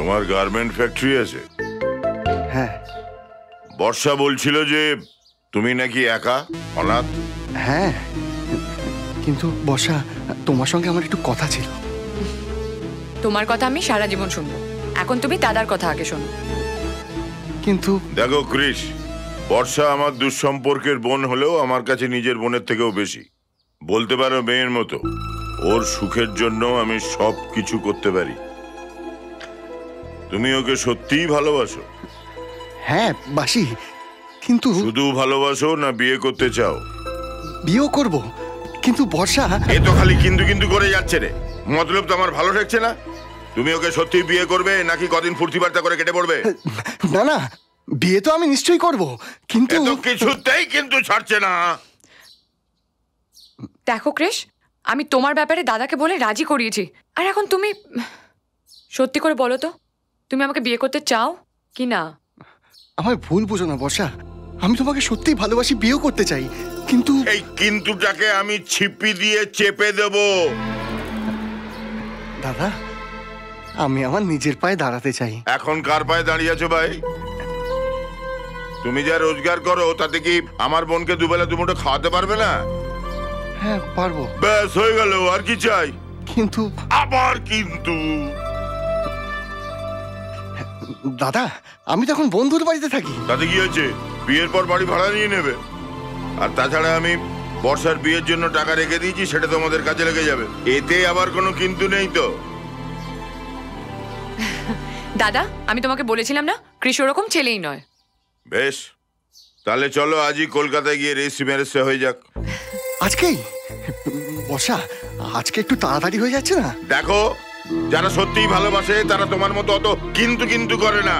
তোমার garment factory আছে? হ্যাঁ। বর্ষা বলছিল যে তুমি নাকি একা, অনাথ। হ্যাঁ, কিন্তু বর্ষা, তোমার সঙ্গে আমার একটু কথা ছিল। তোমার কথা আমি সারা জীবন শুনবো, এখন তুমি দাদার কথা আগে শোনো। কিন্তু দেখো কৃষ, বর্ষা আমার দুঃসম্পর্কের বোন হলেও আমার কাছে নিজের বোনের থেকেও বেশি, বলতে পারো মেয়ের মতো। ওর সুখের জন্য আমি সব কিছু করতে পারি। তুমি ওকে সত্যিই ভালোবাসো? হ্যাঁ বাসি, কিন্তু শুধু ভালোবাসো না বিয়ে করতে চাও? বিয়েও করব, কিন্তু বর্ষা। এ তো খালি কিন্তু কিন্তু করে যাচ্ছে রে, মতলব তো আমার ভালো ঠেকছে না। তুমি ওকে সত্যি বিয়ে করবে নাকি কদিন ফুর্তি বার্তা করে কেটে পড়বে? না না, বিয়ে তো আমি নিশ্চয়ই করব, কিন্তু কিছুতেই কিন্তু ছাড়ছে না। দেখো কৃষ, আমি তোমার ব্যাপারে দাদাকে বলে রাজি করিয়েছি, আর এখন তুমি সত্যি করে বলো তো, তুমি আমাকে বিয়ে করতে চাও কি না? আমায় ভুল বুঝো না বর্ষা, আমি তোমাকে সত্যিই ভালোবাসি, বিয়েও করতে চাই, কিন্তু এই কিন্তুটাকে আমি ছিপি দিয়ে চেপে দেব। দাদা, আমি আমার নিজের পায়ে দাঁড়াতে চাই। এখন কার পায়ে দাঁড়িয়ে আছো ভাই? তুমি যা রোজগার করো তাতে কি আমার বোনকে দুবেলা দুমুঠো খাওয়াতে পারবে না? হ্যাঁ পারবো। ব্যাস হয়ে গেল, আর কি চাই? কিন্তু আবার কিন্তু দাদা, আমি তো এখন বন্ধুর বাড়িতে থাকি। তাতে কি হয়েছে? বিয়ের পর বাড়ি ভাড়া নিয়ে নেবে। আর তাছাড়া আমি বর্ষার বিয়ের জন্য টাকা রেখে দিয়েছি, সেটা তোমাদের কাজে লেগে যাবে। এতে আবার কোনো কিন্তু নেই তো? দাদা, আমি তোমাকে বলেছিলাম না, কৃষ ওরকম ছেলেই নয়। বেশ, তাহলে চলো আজই কলকাতায় গিয়ে রেজিস্ট্রি ম্যারেজটা হয়ে যাক। আজকেই? বর্ষা, আজকে একটু তাড়াতাড়ি হয়ে যাচ্ছে না? দেখো, যারা সত্যিই ভালোবাসে তারা তোমার মতো অত কিন্তু কিন্তু করে না।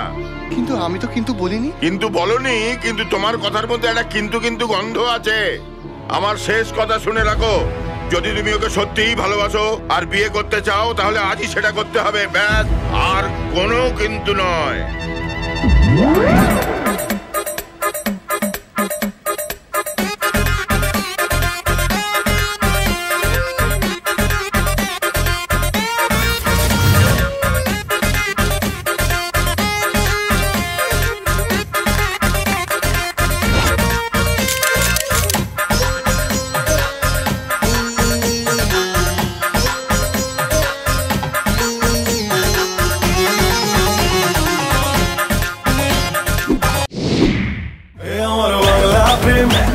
কিন্তু আমি তো কিন্তু বলিনি। কিন্তু বলনি, কিন্তু তোমার কথার মধ্যে একটা কিন্তু কিন্তু গন্ধ আছে। আমার শেষ কথা শুনে রাখো, যদি তুমি ওকে সত্যিই ভালোবাসো আর বিয়ে করতে চাও তাহলে আজই সেটা করতে হবে, ব্যাস, আর কোনো কিন্তু নয়।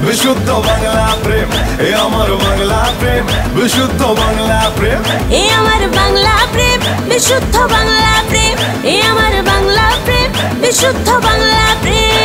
বিশুদ্ধ বাংলা প্রেম, এ আমার বাংলা প্রেম, বিশুদ্ধ বাংলা প্রেম, এ আমার বাংলা প্রেম, বিশুদ্ধ বাংলা প্রেম, এ আমার বাংলা প্রেম, বিশুদ্ধ বাংলা প্রেম।